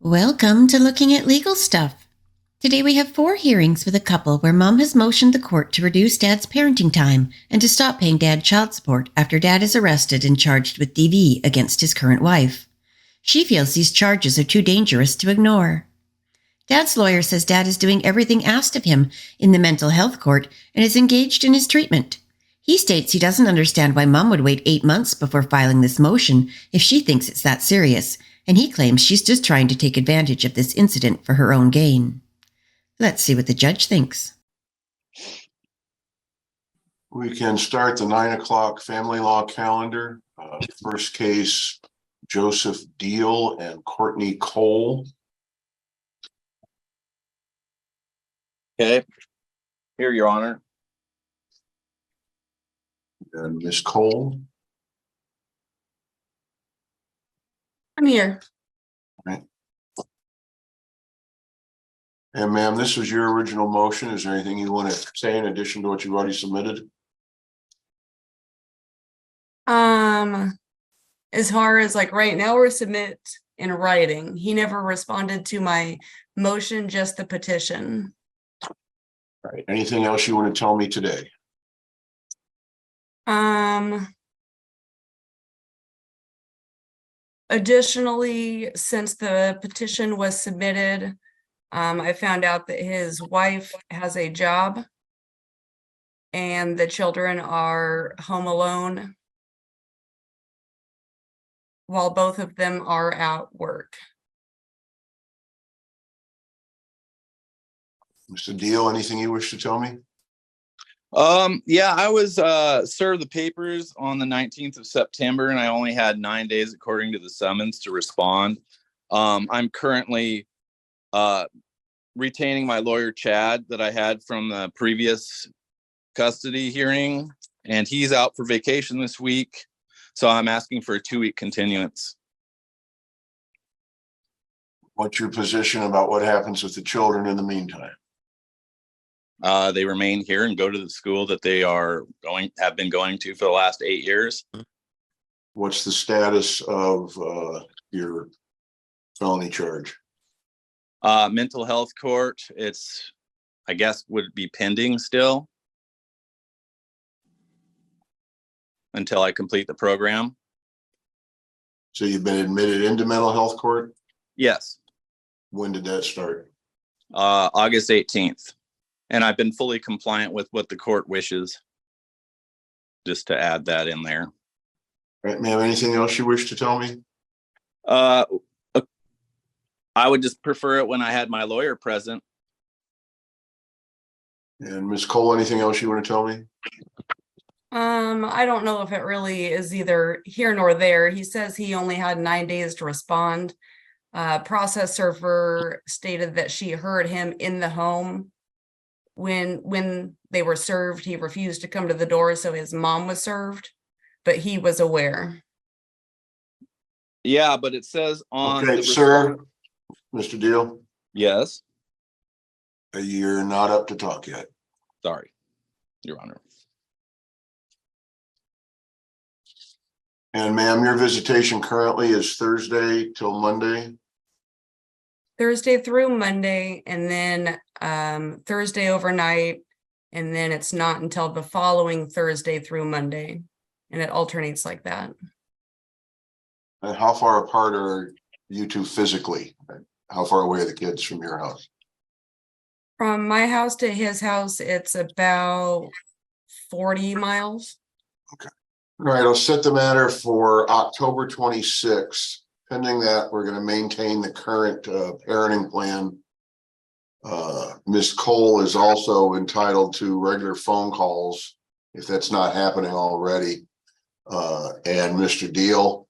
Welcome to Looking at Legal Stuff. Today we have 4 hearings with a couple where Mom has motioned the court to reduce Dad's parenting time and to stop paying Dad child support after Dad is arrested and charged with DV against his current wife. She feels these charges are too dangerous to ignore. Dad's lawyer says Dad is doing everything asked of him in the mental health court and is engaged in his treatment. He states he doesn't understand why Mom would wait 8 months before filing this motion if she thinks it's that serious, and he claims she's just trying to take advantage of this incident for her own gain. Let's see what the judge thinks. We can start the 9 o'clock family law calendar. First case, Joseph Deal and Courtney Cole. Okay, here, Your Honor. And Miss Cole. I'm here. Right. And ma'am, this was your original motion. Is there anything you want to say in addition to what you've already submitted? As far as like right now, we're submit in writing. He never responded to my motion, just the petition. All right. Anything else you want to tell me today? Additionally, since the petition was submitted, I found out that his wife has a job and the children are home alone while both of them are at work. Mr. Deal, anything you wish to tell me? Yeah, I was served the papers on the 19th of September, and I only had 9 days according to the summons to respond. I'm currently retaining my lawyer, Chad, that I had from the previous custody hearing, and he's out for vacation this week. So I'm asking for a 2-week continuance. What's your position about what happens with the children in the meantime? They remain here and go to the school that they have been going to for the last 8 years. What's the status of your felony charge? Mental health court, I guess, would be pending still until I complete the program. So you've been admitted into mental health court? Yes. When did that start? August 18th. And I've been fully compliant with what the court wishes. Just to add that in there. All right, ma'am, anything else you wish to tell me? I would just prefer it when I had my lawyer present. And Ms. Cole, anything else you want to tell me? I don't know if it really is either here nor there. He says he only had 9 days to respond. Process server stated that she heard him in the home when they were served. He refused to come to the door, so his mom was served, but he was aware. Yeah, but it says on okay, sir, Mr. Deal. Yes. You're not up to talk yet. Sorry, Your Honor. And ma'am, your visitation currently is Thursday till Monday? Thursday through Monday, and then Thursday overnight, and then it's not until the following Thursday through Monday, and it alternates like that. And how far apart are you two physically? How far away are the kids from your house? From my house to his house, it's about 40 miles. Okay. All right, I'll set the matter for October 26th. Pending that, we're going to maintain the current parenting plan. Ms. Cole is also entitled to regular phone calls if that's not happening already. And Mr. Deal,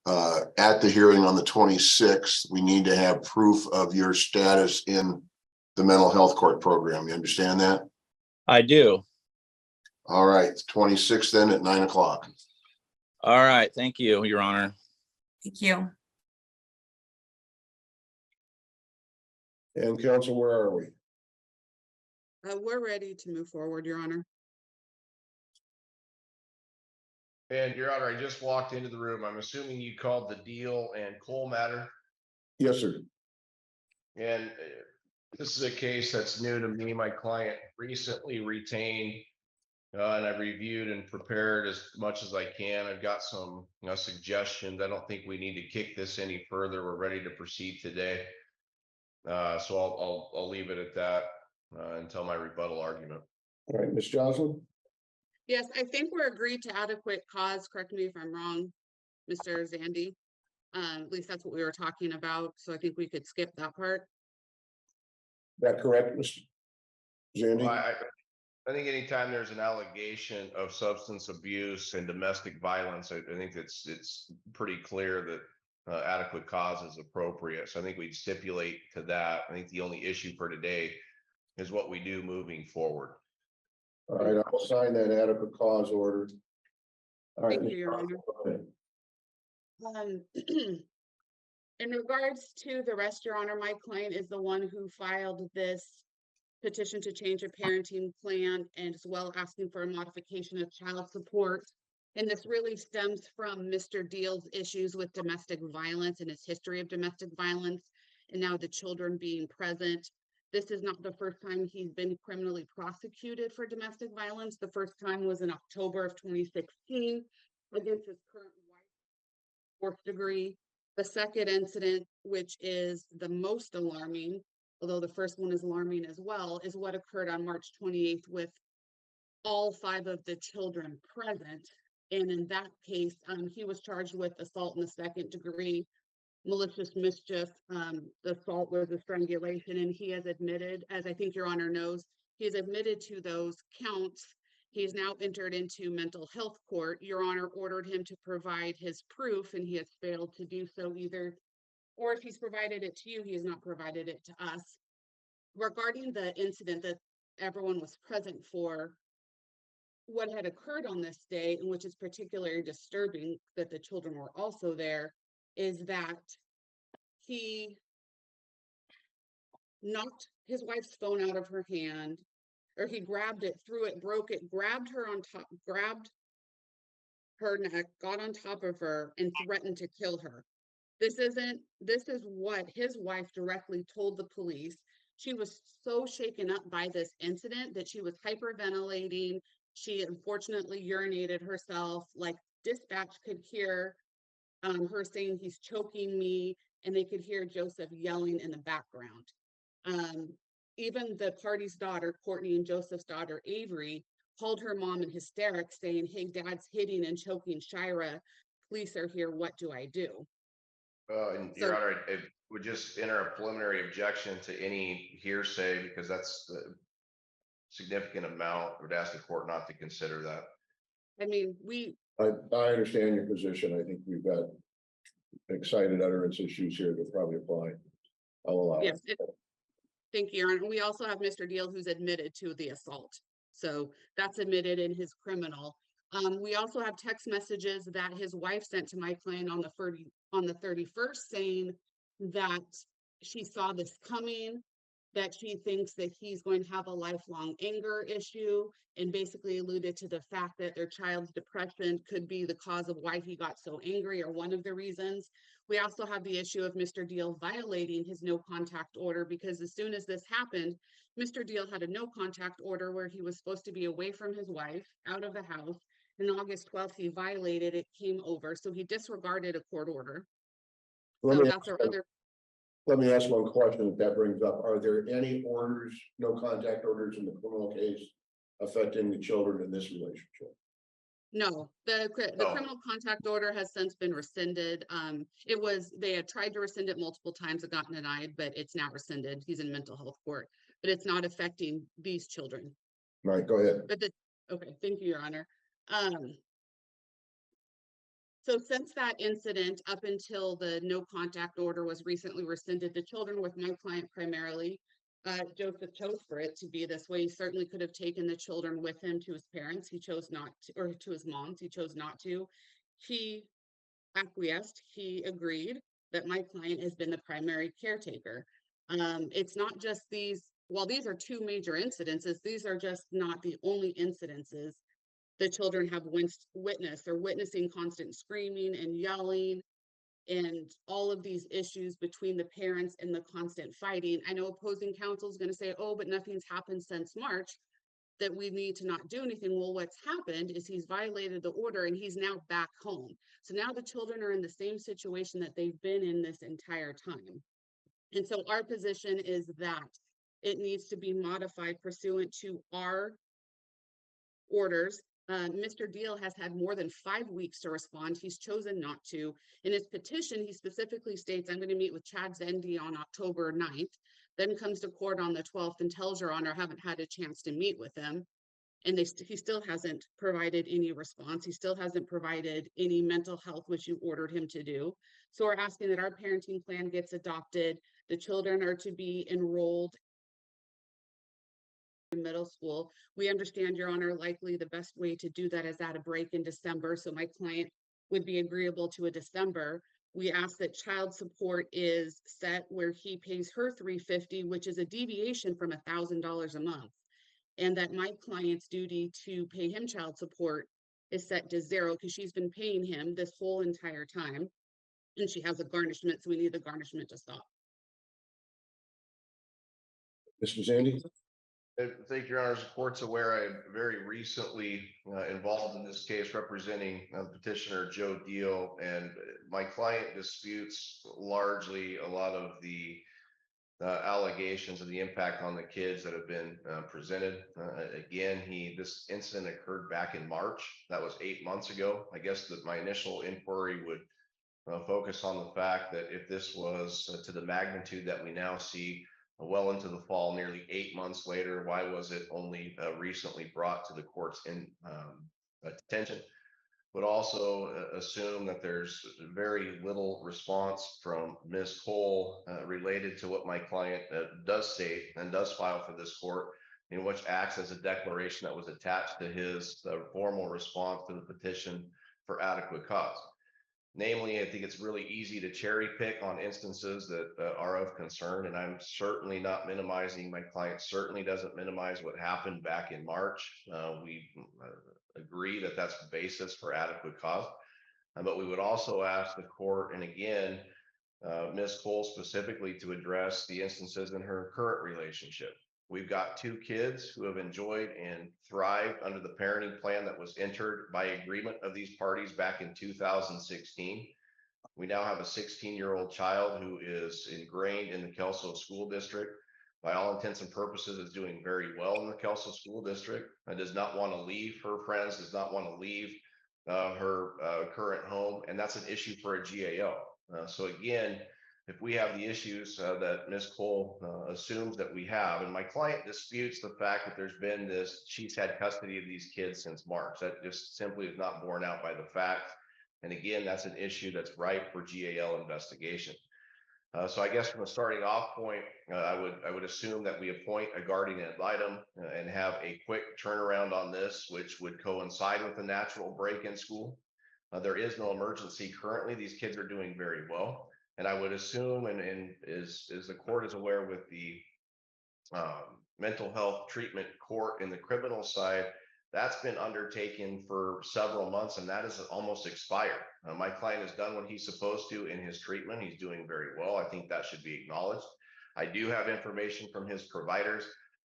at the hearing on the 26th, we need to have proof of your status in the mental health court program. You understand that? I do. All right, 26th then at 9 o'clock. All right. Thank you, Your Honor. Thank you. And counsel, where are we? We're ready to move forward, Your Honor. And Your Honor, I just walked into the room. I'm assuming you called the Deal and Cole matter. Yes, sir. And this is a case that's new to me. My client recently retained, and I reviewed and prepared as much as I can. I've got some suggestions. I don't think we need to kick this any further. We're ready to proceed today. So I'll leave it at that until my rebuttal argument. All right, Ms. Joslin? Yes, I think we're agreed to adequate cause. Correct me if I'm wrong, Mr. Zandy. At least that's what we were talking about. So I think we could skip that part. Is that correct, Mr. Zandy? Well, I think anytime there's an allegation of substance abuse and domestic violence, I think it's pretty clear that adequate cause is appropriate. So I think we'd stipulate to that. I think the only issue for today is what we do moving forward. All right, I'll sign that adequate cause order. All right, Thank you, Your Honor. go ahead. In regards to the rest, Your Honor, my client is the one who filed this petition to change a parenting plan and as well asking for a modification of child support. And this really stems from Mr. Deal's issues with domestic violence and his history of domestic violence, and now the children being present. This is not the first time he's been criminally prosecuted for domestic violence. The first time was in October of 2016 against his current wife, 4th degree. The second incident, which is the most alarming, although the first one is alarming as well, is what occurred on March 28th with all 5 of the children present. And in that case, he was charged with assault in the 2nd degree, malicious mischief. The assault was a strangulation, and he has admitted, as I think Your Honor knows, he has admitted to those counts. He is now entered into mental health court. Your Honor ordered him to provide his proof, and he has failed to do so either. Or if he's provided it to you, he has not provided it to us. Regarding the incident that everyone was present for, what had occurred on this day, and which is particularly disturbing that the children were also there, is that he knocked his wife's phone out of her hand, or he grabbed it, threw it, broke it, grabbed her on top, grabbed her neck, got on top of her, and threatened to kill her. This is what his wife directly told the police. She was so shaken up by this incident that she was hyperventilating. She unfortunately urinated herself. Like, dispatch could hear her saying, "He's choking me," and they could hear Joseph yelling in the background. Even the party's daughter, Courtney, and Joseph's daughter, Avery, called her mom in hysterics saying, "Hey, Dad's hitting and choking Shira. Police are here. What do I do?" And Your Honor, I would just enter a preliminary objection to any hearsay because that's a significant amount. I would ask the court not to consider that. I mean, I understand your position. I think we've got excited utterance issues here that probably apply. I'll allow yes, it. thank you, Your Honor. We also have Mr. Deal, who's admitted to the assault. So that's admitted in his criminal. We also have text messages that his wife sent to my client on the 31st saying that she saw this coming, that she thinks that he's going to have a lifelong anger issue, and basically alluded to the fact that their child's depression could be the cause of why he got so angry, or one of the reasons. We also have the issue of Mr. Deal violating his no contact order, because as soon as this happened, Mr. Deal had a no contact order where he was supposed to be away from his wife, out of the house. And August 12th, he violated it, came over. So he disregarded a court order. So that's our other. Let me ask one question that brings up. Are there any orders, no contact orders in the criminal case affecting the children in this relationship? No, the criminal contact order has since been rescinded. They had tried to rescind it multiple times, it got denied, but it's now rescinded. He's in mental health court, but it's not affecting these children. All right, go ahead. Okay, thank you, Your Honor. So since that incident, up until the no contact order was recently rescinded, the children with my client primarily, Joseph chose for it to be this way. He certainly could have taken the children with him to his parents. He chose not to, or to his moms. He chose not to. He acquiesced. He agreed that my client has been the primary caretaker. It's not just these, while these are 2 major incidences, these are just not the only incidences the children have witnessed. They're witnessing constant screaming and yelling. and all of these issues between the parents and the constant fighting. I know opposing counsel is going to say, oh, but nothing's happened since March, that we need to not do anything. Well, what's happened is he's violated the order and he's now back home. So now the children are in the same situation that they've been in this entire time. And so our position is that it needs to be modified pursuant to our orders. Mr. Deal has had more than 5 weeks to respond. He's chosen not to. In his petition, he specifically states, I'm going to meet with Chad Zendy on October 9th, then comes to court on the 12th and tells Your Honor, I haven't had a chance to meet with him. And he still hasn't provided any response. He still hasn't provided any mental health, which you ordered him to do. So we're asking that our parenting plan gets adopted. The children are to be enrolled in middle school. We understand, Your Honor, likely the best way to do that is at a break in December. So my client would be agreeable to a December. We ask that child support is set where he pays her $350, which is a deviation from $1,000 a month. And that my client's duty to pay him child support is set to 0 because she's been paying him this whole entire time. And she has a garnishment, so we need the garnishment to stop. Mr. Zandy? I think Your Honor's court's aware I'm very recently involved in this case representing petitioner Joe Deal, and my client disputes largely a lot of the allegations of the impact on the kids that have been presented. Again, this incident occurred back in March. That was 8 months ago. I guess that my initial inquiry would focus on the fact that if this was to the magnitude that we now see well into the fall, nearly 8 months later, why was it only recently brought to the court's attention? But also assume that there's very little response from Ms. Cole related to what my client does state and does file for this court, in which acts as a declaration that was attached to his formal response to the petition for adequate cause. Namely, I think it's really easy to cherry pick on instances that are of concern, and I'm certainly not minimizing. My client certainly doesn't minimize what happened back in March. We agree that that's the basis for adequate cause, but we would also ask the court, and again, Ms. Cole specifically, to address the instances in her current relationship. We've got 2 kids who have enjoyed and thrived under the parenting plan that was entered by agreement of these parties back in 2016. We now have a 16-year-old child who is ingrained in the Kelso School District. By all intents and purposes, is doing very well in the Kelso School District and does not want to leave her friends, does not want to leave her current home. And that's an issue for a GAO. So again, if we have the issues that Ms. Cole assumes that we have, and my client disputes the fact that there's been she's had custody of these kids since March. That just simply is not borne out by the facts. And again, that's an issue that's ripe for GAL investigation. So I guess from a starting off point, I would assume that we appoint a guardian ad litem and have a quick turnaround on this, which would coincide with the natural break in school. There is no emergency currently. These kids are doing very well. And I would assume, and as the court is aware with the mental health treatment court in the criminal side, that's been undertaken for several months, and that is almost expired. My client has done what he's supposed to in his treatment. He's doing very well. I think that should be acknowledged. I do have information from his providers,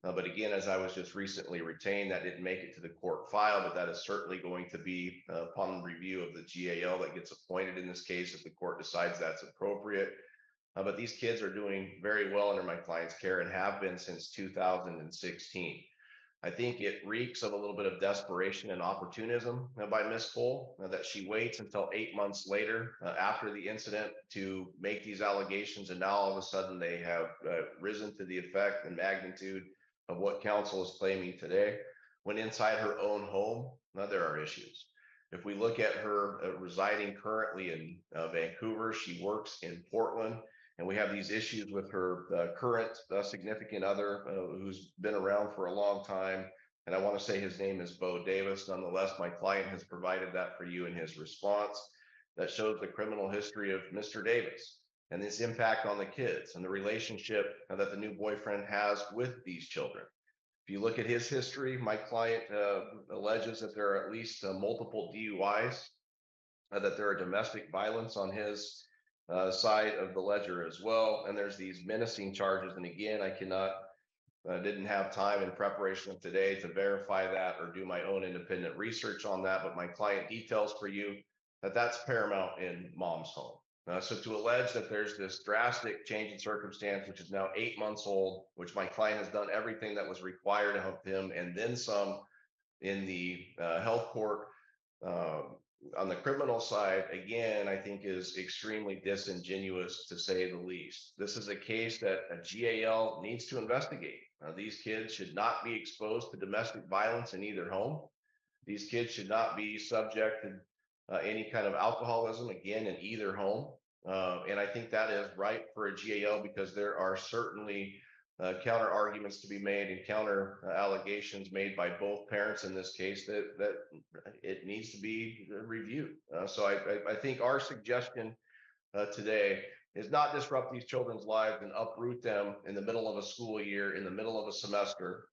but again, as I was just recently retained, that didn't make it to the court file, but that is certainly going to be upon review of the GAL that gets appointed in this case if the court decides that's appropriate. But these kids are doing very well under my client's care and have been since 2016. I think it reeks of a little bit of desperation and opportunism by Ms. Cole that she waits until 8 months later after the incident to make these allegations. And now all of a sudden they have risen to the effect and magnitude of what counsel is claiming today, when inside her own home, now there are issues. If we look at her residing currently in Vancouver, she works in Portland, and we have these issues with her current significant other who's been around for a long time. And I want to say his name is Bo Davis. Nonetheless, my client has provided that for you in his response that shows the criminal history of Mr. Davis and this impact on the kids and the relationship that the new boyfriend has with these children. If you look at his history, my client alleges that there are at least multiple DUIs, that there are domestic violence on his side of the ledger as well. And there's these menacing charges. And again, I didn't have time in preparation of today to verify that or do my own independent research on that, but my client details for you that that's paramount in mom's home. So to allege that there's this drastic change in circumstance, which is now 8 months old, which my client has done everything that was required to help him and then some in the health court, on the criminal side, again, I think is extremely disingenuous to say the least. This is a case that a GAL needs to investigate. These kids should not be exposed to domestic violence in either home. These kids should not be subject to any kind of alcoholism, again, in either home. And I think that is right for a GAL because there are certainly counter arguments to be made and counter allegations made by both parents in this case that it needs to be reviewed. So I think our suggestion today is not disrupt these children's lives and uproot them in the middle of a school year, in the middle of a semester,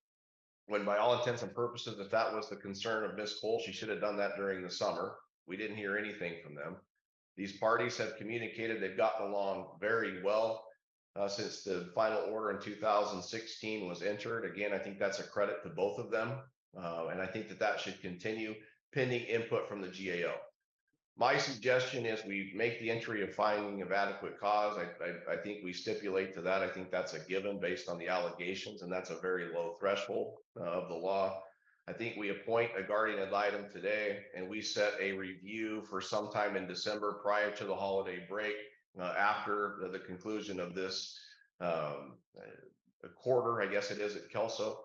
when by all intents and purposes, if that was the concern of Ms. Cole, she should have done that during the summer. We didn't hear anything from them. These parties have communicated, they've gotten along very well since the final order in 2016 was entered. Again, I think that's a credit to both of them. And I think that that should continue pending input from the GAO. My suggestion is we make the entry of finding of adequate cause. I think we stipulate to that. I think that's a given based on the allegations, and that's a very low threshold of the law. I think we appoint a guardian ad litem today, and we set a review for sometime in December prior to the holiday break, after the conclusion of this quarter, I guess it is at Kelso.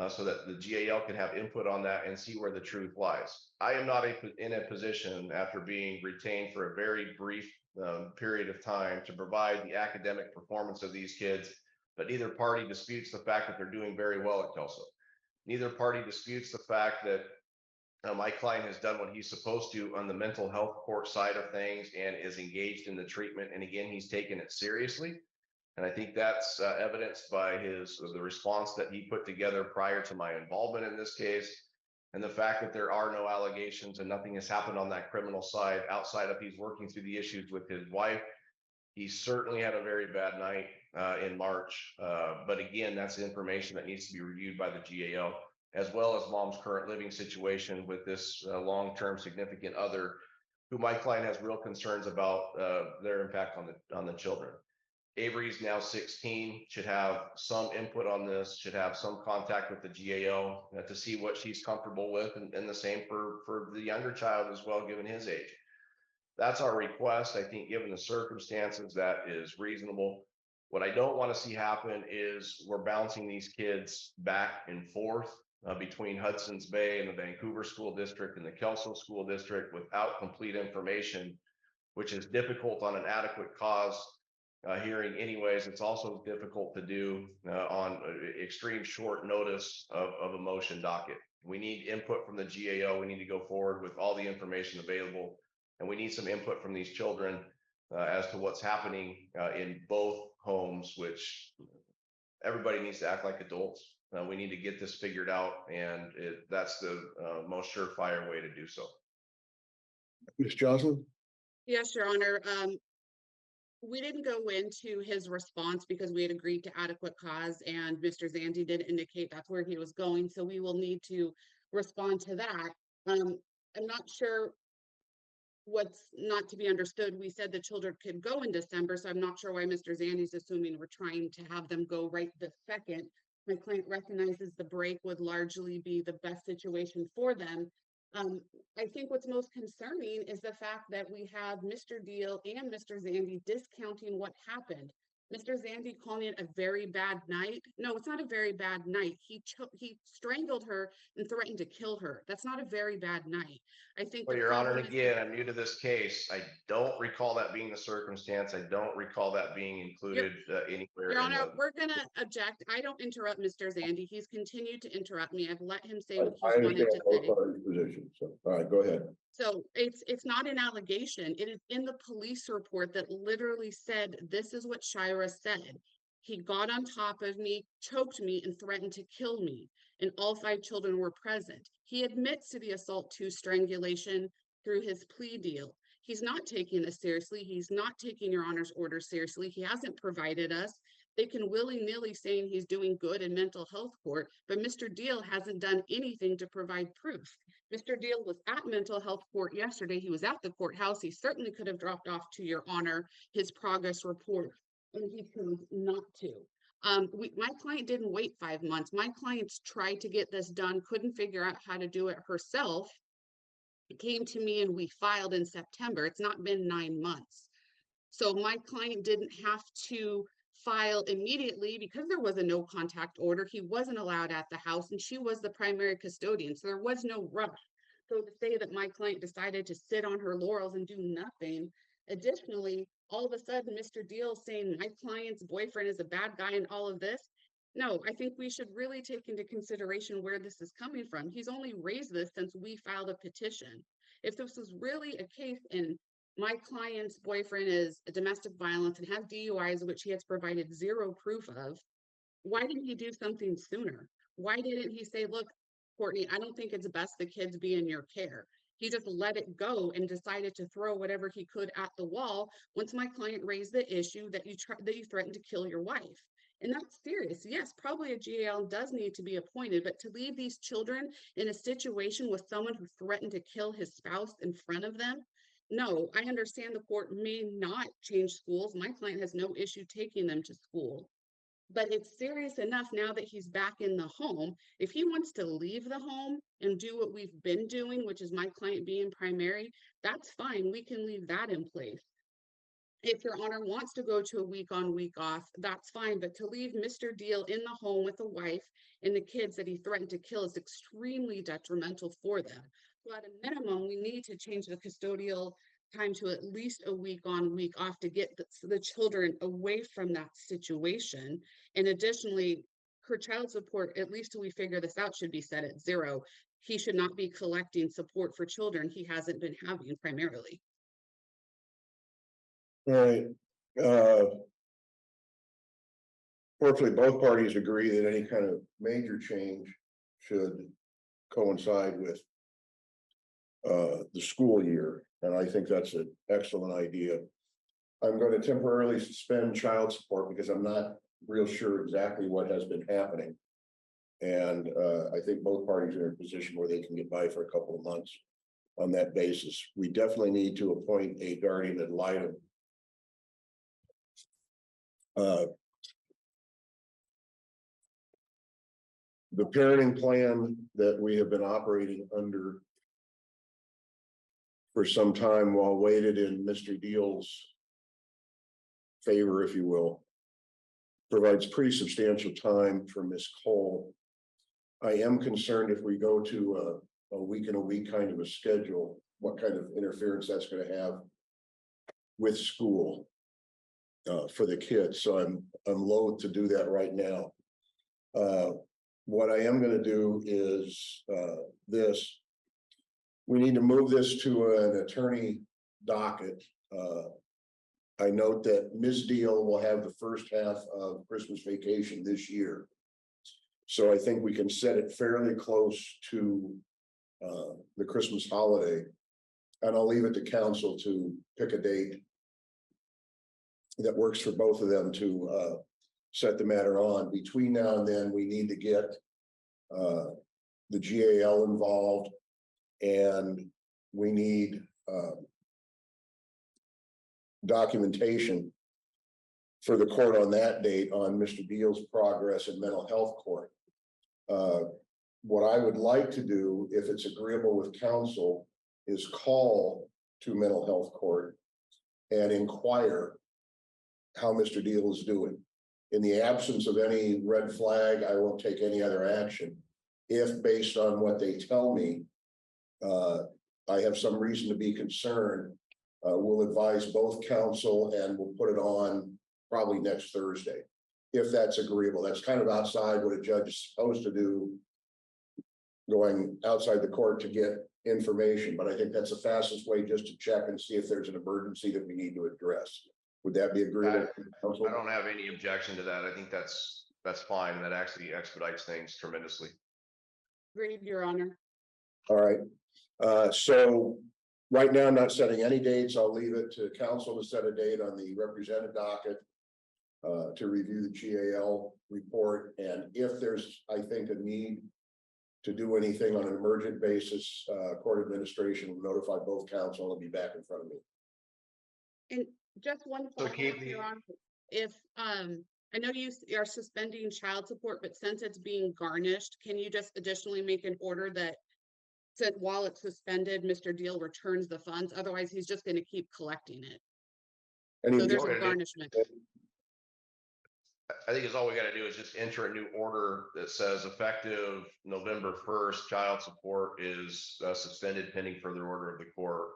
So that the GAL can have input on that and see where the truth lies. I am not in a position, after being retained for a very brief period of time, to provide the academic performance of these kids, but neither party disputes the fact that they're doing very well at Kelso. Neither party disputes the fact that my client has done what he's supposed to on the mental health court side of things and is engaged in the treatment. And again, he's taken it seriously. And I think that's evidenced by the response that he put together prior to my involvement in this case. And the fact that there are no allegations and nothing has happened on that criminal side outside of he's working through the issues with his wife. He certainly had a very bad night in March. But again, that's information that needs to be reviewed by the GAO, as well as mom's current living situation with this long-term significant other, who my client has real concerns about their impact on the children. Avery's now 16, should have some input on this, should have some contact with the GAO to see what she's comfortable with, and the same for the younger child as well, given his age. That's our request. I think given the circumstances, that is reasonable. What I don't want to see happen is we're bouncing these kids back and forth between Hudson's Bay and the Vancouver School District and the Kelso School District without complete information, which is difficult on an adequate cause hearing anyways. It's also difficult to do on extreme short notice of a motion docket. We need input from the GAO. We need to go forward with all the information available, and we need some input from these children as to what's happening in both homes, which everybody needs to act like adults. We need to get this figured out, and that's the most surefire way to do so. Ms. Johnson? Yes, Your Honor. We didn't go into his response because we had agreed to adequate cause, and Mr. Zandy did indicate that's where he was going. So we will need to respond to that. I'm not sure what's not to be understood. We said the children could go in December, so I'm not sure why Mr. Zandy's assuming we're trying to have them go right this second. My client recognizes the break would largely be the best situation for them. I think what's most concerning is the fact that we have Mr. Deal and Mr. Zandy discounting what happened. Mr. Zandy calling it a very bad night. No, it's not a very bad night. He strangled her and threatened to kill her. That's not a very bad night. I think. Well, Your Honor, and again, I'm new to this case. I don't recall that being the circumstance. I don't recall that being included anywhere. Your Honor, we're going to object. I don't interrupt Mr. Zandy. He's continued to interrupt me. I've let him say what he's wanted to say. Position, so, all right, go ahead. So it's not an allegation. It is in the police report that literally said, this is what Shira said. He got on top of me, choked me, and threatened to kill me. And all 5 children were present. He admits to the assault to strangulation through his plea deal. He's not taking this seriously. He's not taking your honor's order seriously. He hasn't provided us. They can willy-nilly saying he's doing good in mental health court, but Mr. Deal hasn't done anything to provide proof. Mr. Deal was at mental health court yesterday. He was at the courthouse. He certainly could have dropped off to your honor his progress report, and he chose not to. My client didn't wait 5 months. My clients tried to get this done, couldn't figure out how to do it herself. It came to me and we filed in September. It's not been 9 months. So my client didn't have to file immediately because there was a no contact order. He wasn't allowed at the house and she was the primary custodian. So there was no rush. So to say that my client decided to sit on her laurels and do nothing. Additionally, all of a sudden, Mr. Deal saying my client's boyfriend is a bad guy and all of this. No, I think we should really take into consideration where this is coming from. He's only raised this since we filed a petition. If this was really a case and my client's boyfriend is a domestic violence and has DUIs, which he has provided zero proof of, why didn't he do something sooner? Why didn't he say, look, Courtney, I don't think it's best the kids be in your care. He just let it go and decided to throw whatever he could at the wall once my client raised the issue that you threatened to kill your wife. And that's serious. Yes, probably a GAL does need to be appointed, but to leave these children in a situation with someone who threatened to kill his spouse in front of them, no, I understand the court may not change schools. My client has no issue taking them to school. But it's serious enough now that he's back in the home. If he wants to leave the home and do what we've been doing, which is my client being primary, that's fine. We can leave that in place. If your honor wants to go to a week on, week off, that's fine. But to leave Mr. Deal in the home with a wife and the kids that he threatened to kill is extremely detrimental for them. So at a minimum, we need to change the custodial time to at least a week on, week off to get the children away from that situation. And additionally, her child support, at least till we figure this out, should be set at 0. He should not be collecting support for children he hasn't been having primarily. All right. Fortunately, both parties agree that any kind of major change should coincide with the school year, and I think that's an excellent idea. I'm going to temporarily suspend child support because I'm not real sure exactly what has been happening. And I think both parties are in a position where they can get by for a couple of months on that basis. We definitely need to appoint a guardian ad litem. The parenting plan that we have been operating under for some time, while weighted in Mr. Deal's favor, if you will, provides pretty substantial time for Ms. Cole. I am concerned if we go to a week and a week kind of a schedule, what kind of interference that's going to have with school for the kids. So I'm loath to do that right now. What I am going to do is this. We need to move this to an attorney docket. I note that Ms. Deal will have the first half of Christmas vacation this year. So I think we can set it fairly close to the Christmas holiday. And I'll leave it to council to pick a date that works for both of them to set the matter on. Between now and then, we need to get the GAL involved, and we need documentation for the court on that date on Mr. Deal's progress in mental health court. What I would like to do, if it's agreeable with counsel, is call to mental health court and inquire how Mr. Deal is doing. In the absence of any red flag, I won't take any other action. If based on what they tell me, I have some reason to be concerned, we'll advise both counsel and we'll put it on probably next Thursday, if that's agreeable. That's kind of outside what a judge is supposed to do, going outside the court to get information. But I think that's the fastest way, just to check and see if there's an emergency that we need to address. Would that be agreeable? I don't have any objection to that. I think that's fine. That actually expedites things tremendously. Agreed, Your Honor. All right. So right now, I'm not setting any dates. I'll leave it to council to set a date on the represented docket to review the GAL report. And if there's, I think, a need to do anything on an emergent basis, court administration will notify both council and it'll be back in front of me. And just one So follow-up, keep the- Your Honor. If, I know you are suspending child support, but since it's being garnished, can you just additionally make an order that said while it's suspended, Mr. Deal returns the funds? Otherwise, he's just gonna keep collecting it. Any So there's a Okay. garnishment. I think it's all we gotta do is just enter a new order that says effective November 1st, child support is suspended pending further order of the court.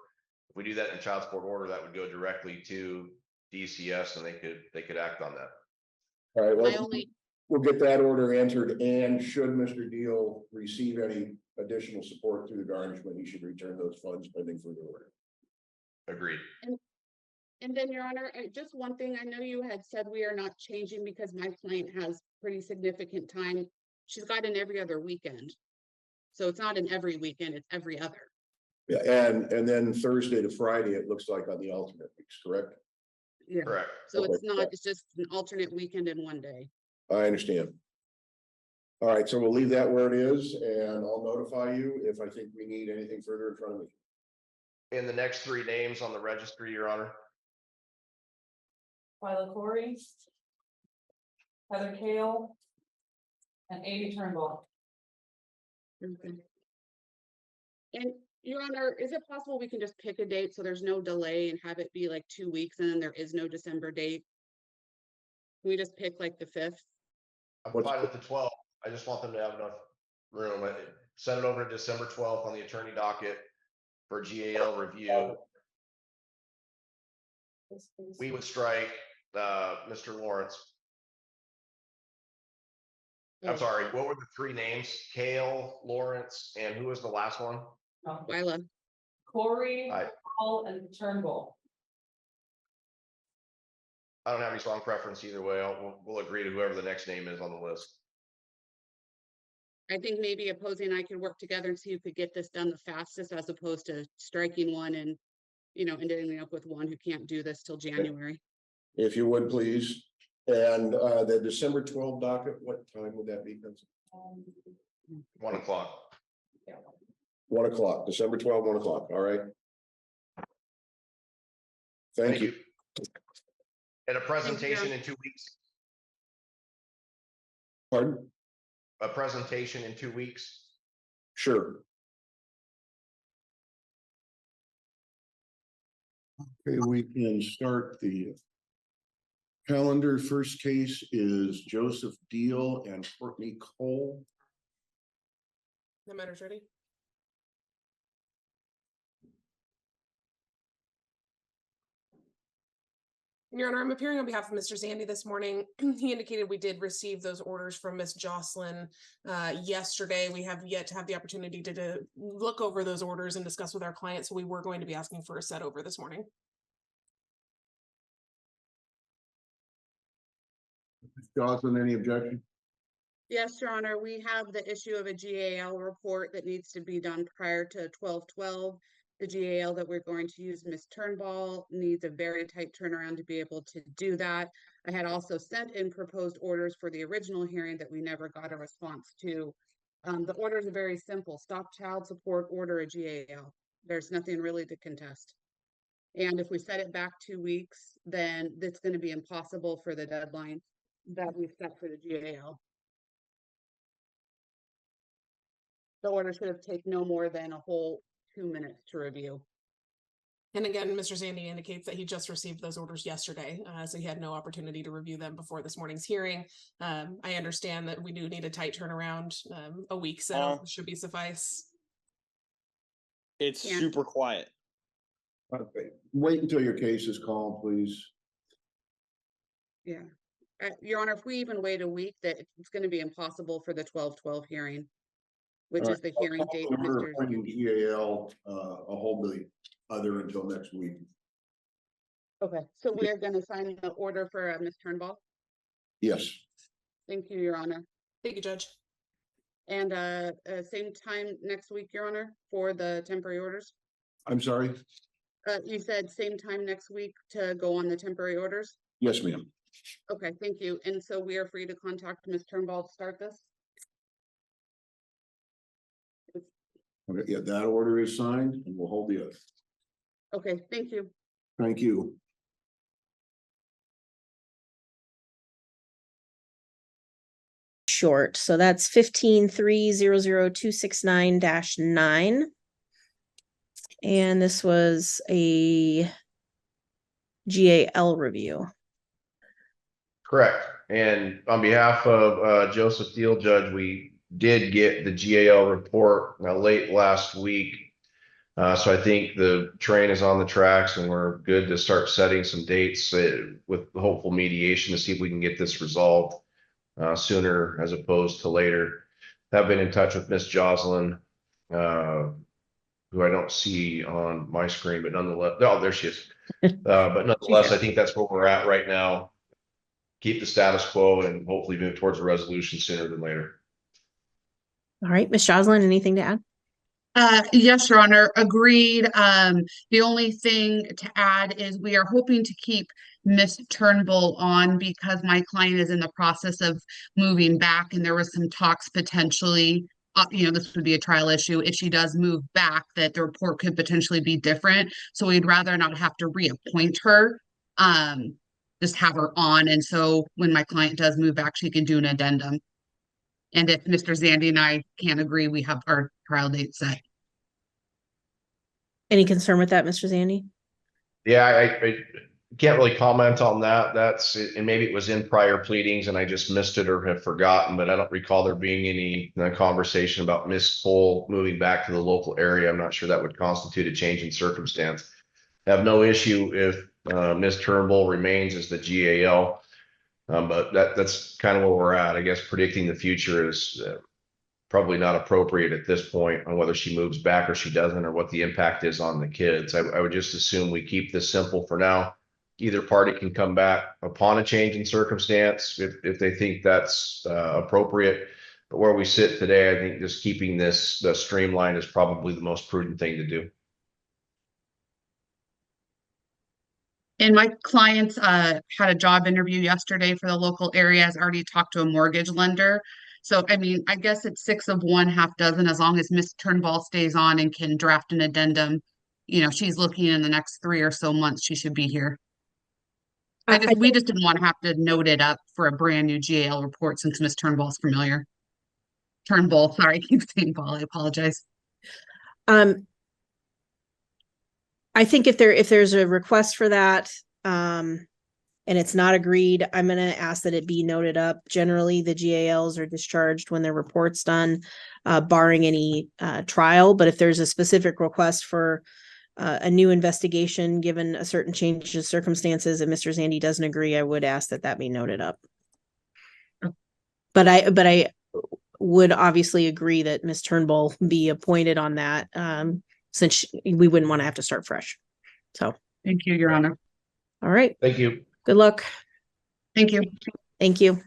If we do that in child support order, that would go directly to DCS and they could act on that. All right, My well, only, we'll get that order entered, and should Mr. Deal receive any additional support through the garnishment, he should return those funds pending further order. Agreed. and then, Your Honor, just one thing, I know you had said we are not changing because my client has pretty significant time. She's got an every other weekend. So it's not an every weekend, it's every other. Yeah, and then Thursday to Friday, it looks like on the alternate weeks, correct? Yeah. Correct. So it's Okay. not, it's just an alternate weekend in one day. I understand. All right, so we'll leave that where it is, and I'll notify you if I think we need anything further in front of me. And the next three names on the registry, Your Honor. Twyla Corey, Heather Kale, and Amy Turnbull. Okay. And Your Honor, is it possible we can just pick a date so there's no delay and have it be like 2 weeks and then there is no December date? Can we just pick like the 5th? I'm What's- fine with the 12th. I just want them to have enough room. Send it over to December 12th on the attorney docket for GAL review. We would strike Mr. Lawrence. I'm sorry, what were the three names? Kale, Lawrence, and who was the last one? Twyla. Corey, I Paul, and Turnbull. I don't have any strong preference either way. We'll agree to whoever the next name is on the list. I think maybe opposing and I could work together and see who could get this done the fastest as opposed to striking one and, ending up with one who can't do this till January. If you would, please. And the December 12th docket, what time would that be? 1 o'clock. 1 o'clock, December 12th, 1 o'clock. All right. Thank you. And a presentation in 2 weeks. Pardon? A presentation in 2 weeks. Sure. Okay, we can start the calendar. First case is Joseph Deal and Courtney Cole. The matter's ready. Your Honor, I'm appearing on behalf of Mr. Zandy this morning. He indicated we did receive those orders from Ms. Jocelyn yesterday. We have yet to have the opportunity to look over those orders and discuss with our clients. So we were going to be asking for a set over this morning. Jocelyn, any objection? Yes, Your Honor, we have the issue of a GAL report that needs to be done prior to 12/12. The GAL that we're going to use, Ms. Turnbull, needs a very tight turnaround to be able to do that. I had also sent in proposed orders for the original hearing that we never got a response to. The orders are very simple. Stop child support, order a GAL. There's nothing really to contest. And if we set it back 2 weeks, then it's going to be impossible for the deadline that we've set for the GAL. The order should have taken no more than a whole 2 minutes to review. And again, Mr. Zandy indicates that he just received those orders yesterday, so he had no opportunity to review them before this morning's hearing. I understand that we do need a tight turnaround. A week so should be suffice. It's Yeah. super quiet. Okay, wait until your case is called, please. Yeah. Your Honor, if we even wait a week, that it's going to be impossible for the 12/12 hearing, which All is the right, hearing I'll date. call the order Mr. appointing GAL, I'll hold the other until next week. Okay, so we are going to sign the order for Ms. Turnbull. Yes. Thank you, Your Honor. Thank you, Judge. And same time next week, Your Honor, for the temporary orders. I'm sorry? You said same time next week to go on the temporary orders? Yes, ma'am. Okay, thank you. And so we are free to contact Ms. Turnbull to start this? Okay, yeah, that order is signed and we'll hold the oath. Okay, thank you. Thank you. Short, so that's 15-3-00269-9. And this was a GAL review. Correct. And on behalf of Joseph Deal, Judge, we did get the GAL report late last week. So I think the train is on the tracks and we're good to start setting some dates with hopeful mediation to see if we can get this resolved sooner as opposed to later. I've been in touch with Miss Jocelyn, who I don't see on my screen, but nonetheless, oh, there she is. But nonetheless, I think that's where we're at right now. Keep the status quo and hopefully move towards a resolution sooner than later. All right, Ms. Jocelyn, anything to add? Yes, Your Honor, agreed. The only thing to add is we are hoping to keep Miss Turnbull on because my client is in the process of moving back and there was some talks potentially, this would be a trial issue. If she does move back, that the report could potentially be different. So we'd rather not have to reappoint her. Just have her on. And so when my client does move back, she can do an addendum. And if Mr. Zandy and I can't agree, we have our trial date set. Any concern with that, Mr. Zandy? Yeah, I can't really comment on that. And maybe it was in prior pleadings and I just missed it or have forgotten, but I don't recall there being any conversation about Miss Cole moving back to the local area. I'm not sure that would constitute a change in circumstance. I have no issue if Miss Turnbull remains as the GAL, but that's kind of where we're at. I guess predicting the future is probably not appropriate at this point on whether she moves back or she doesn't, or what the impact is on the kids. I would just assume we keep this simple for now. Either party can come back upon a change in circumstance if they think that's appropriate. But where we sit today, I think just keeping this streamlined is probably the most prudent thing to do. And my clients had a job interview yesterday for the local area, has already talked to a mortgage lender. So, I mean, I guess it's 6 of one, half dozen, as long as Miss Turnbull stays on and can draft an addendum. She's looking in the next 3 or so months, she should be here. We just didn't want to have to note it up for a brand new GAL report since Miss Turnbull's familiar. Turnbull, sorry, I keep saying Ball, I apologize. I think if there's a request for that, and it's not agreed, I'm going to ask that it be noted up. Generally, the GALs are discharged when their report's done, barring any trial. But if there's a specific request for a new investigation, given a certain change in circumstances, and Mr. Zandy doesn't agree, I would ask that be noted up. But I would obviously agree that Ms. Turnbull be appointed on that, since we wouldn't want to have to start fresh. So thank you, Your Honor. All right. Thank you. Good luck. Thank you. Thank you.